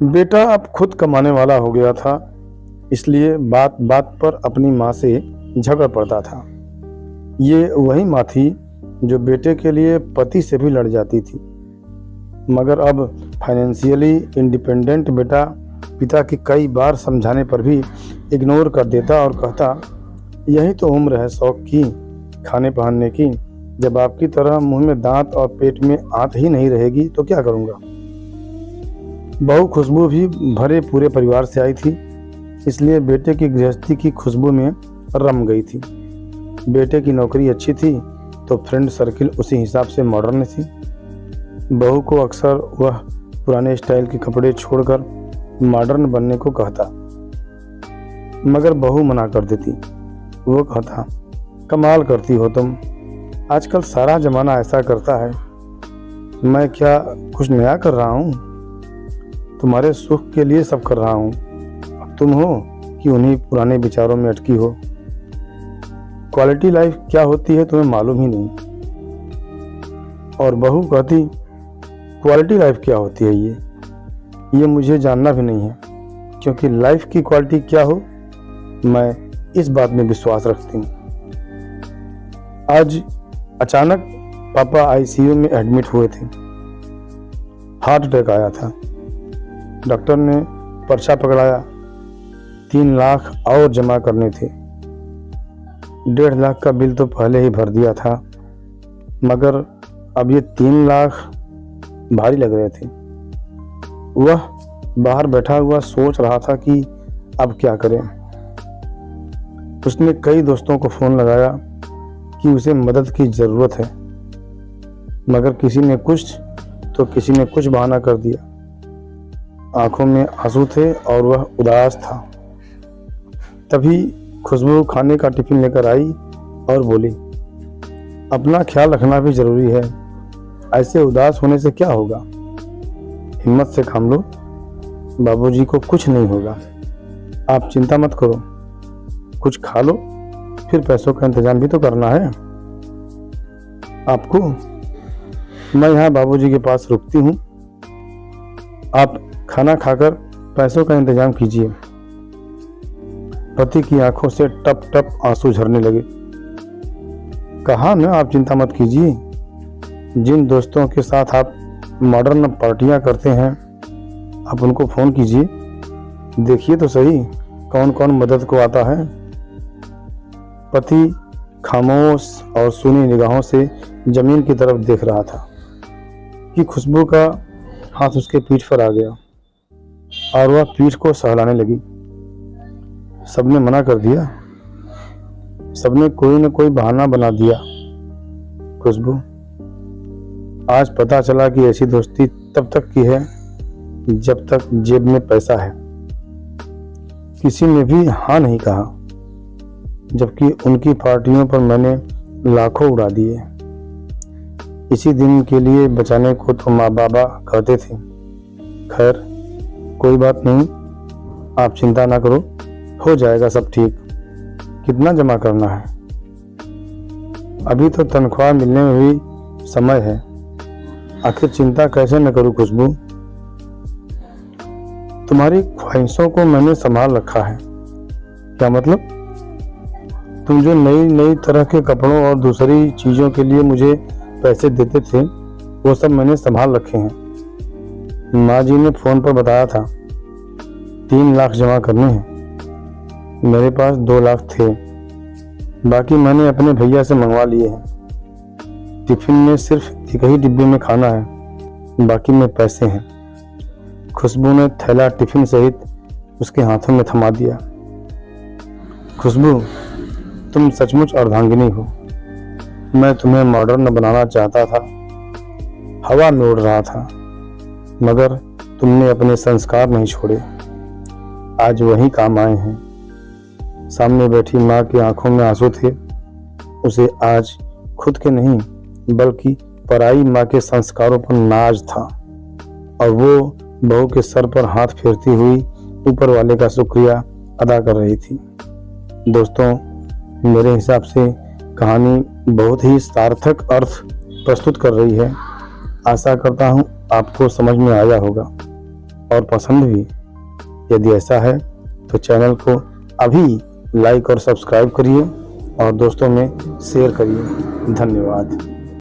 बेटा अब खुद कमाने वाला हो गया था, इसलिए बात बात पर अपनी माँ से झगड़ पड़ता था। ये वही माँ थी जो बेटे के लिए पति से भी लड़ जाती थी। मगर अब फाइनेंशियली इंडिपेंडेंट बेटा पिता की कई बार समझाने पर भी इग्नोर कर देता और कहता, यही तो उम्र है शौक की, खाने पहनने की। जब आपकी तरह मुंह में दांत और पेट में आंत ही नहीं रहेगी तो क्या करूँगा। बहू खुशबू भी भरे पूरे परिवार से आई थी, इसलिए बेटे की गृहस्थी की खुशबू में रम गई थी। बेटे की नौकरी अच्छी थी तो फ्रेंड सर्किल उसी हिसाब से मॉडर्न थी। बहू को अक्सर वह पुराने स्टाइल के कपड़े छोड़कर मॉडर्न बनने को कहता, मगर बहू मना कर देती। वो कहता, कमाल करती हो तुम, आजकल सारा जमाना ऐसा करता है। मैं क्या कुछ नया कर रहा हूँ? तुम्हारे सुख के लिए सब कर रहा हूँ। अब तुम हो कि उन्हीं पुराने विचारों में अटकी हो। क्वालिटी लाइफ क्या होती है तुम्हें मालूम ही नहीं। और बहू कहती, क्वालिटी लाइफ क्या होती है ये मुझे जानना भी नहीं है, क्योंकि लाइफ की क्वालिटी क्या हो मैं इस बात में विश्वास रखती हूँ। आज अचानक पापा आईसीयू में एडमिट हुए थे। हार्ट अटैक आया था। डॉक्टर ने पर्चा पकड़ाया, 3 लाख और जमा करने थे। 1.5 लाख का बिल तो पहले ही भर दिया था, मगर अब ये 3 लाख भारी लग रहे थे। वह बाहर बैठा हुआ सोच रहा था कि अब क्या करें। उसने कई दोस्तों को फोन लगाया कि उसे मदद की ज़रूरत है, मगर किसी ने कुछ तो किसी ने कुछ बहाना कर दिया। आंखों में आंसू थे और वह उदास था। तभी खुशबू खाने का टिफिन लेकर आई और बोली, अपना ख्याल रखना भी जरूरी है, ऐसे उदास होने से क्या होगा। हिम्मत से काम लो, बाबूजी को कुछ नहीं होगा। आप चिंता मत करो, कुछ खा लो, फिर पैसों का इंतजाम भी तो करना है आपको। मैं यहाँ बाबूजी के पास रुकती हूँ, आप खाना खाकर पैसों का इंतजाम कीजिए। पति की आंखों से टप टप आंसू झरने लगे। कहा ना, आप चिंता मत कीजिए। जिन दोस्तों के साथ आप मॉडर्न पार्टियां करते हैं, आप उनको फोन कीजिए, देखिए तो सही कौन कौन मदद को आता है। पति खामोश और सूनी निगाहों से जमीन की तरफ देख रहा था कि खुशबू का हाथ उसके पीठ पर आ गया और वह पीठ को सहलाने लगी। सबने मना कर दिया, सबने कोई न कोई बहाना बना दिया। खुशबू, आज पता चला कि ऐसी दोस्ती तब तक की है जब तक जेब में पैसा है। किसी ने भी हाँ नहीं कहा, जबकि उनकी पार्टियों पर मैंने लाखों उड़ा दिए। इसी दिन के लिए बचाने को तो माँ बाबा कहते थे। खैर कोई बात नहीं, आप चिंता ना करो, हो जाएगा सब ठीक। कितना जमा करना है? अभी तो तनख्वाह मिलने में भी समय है। आखिर चिंता कैसे न करूं खुशबू, तुम्हारी ख्वाहिशों को मैंने संभाल रखा है। क्या मतलब? तुम जो नई नई तरह के कपड़ों और दूसरी चीजों के लिए मुझे पैसे देते थे, वो सब मैंने संभाल रखे हैं। माँ जी ने फोन पर बताया था 3 लाख जमा करने हैं। मेरे पास 2 लाख थे, बाकी मैंने अपने भैया से मंगवा लिए हैं। टिफिन में सिर्फ एक ही डिब्बे में खाना है, बाकी में पैसे हैं। खुशबू ने थैला टिफिन सहित उसके हाथों में थमा दिया। खुशबू, तुम सचमुच अर्धांगिनी हो। मैं तुम्हें मॉडर्न बनाना चाहता था, हवा में उड़ रहा था, मगर तुमने अपने संस्कार नहीं छोड़े। आज वही काम आए हैं। सामने बैठी माँ की आंखों में आंसू थे। उसे आज खुद के नहीं बल्कि पराई माँ के संस्कारों पर नाज था, और वो बहू के सर पर हाथ फेरती हुई ऊपर वाले का शुक्रिया अदा कर रही थी। दोस्तों, मेरे हिसाब से कहानी बहुत ही सार्थक अर्थ प्रस्तुत कर रही है। आशा करता हूँ आपको समझ में आया होगा और पसंद भी। यदि ऐसा है तो चैनल को अभी लाइक और सब्सक्राइब करिए और दोस्तों में शेयर करिए। धन्यवाद।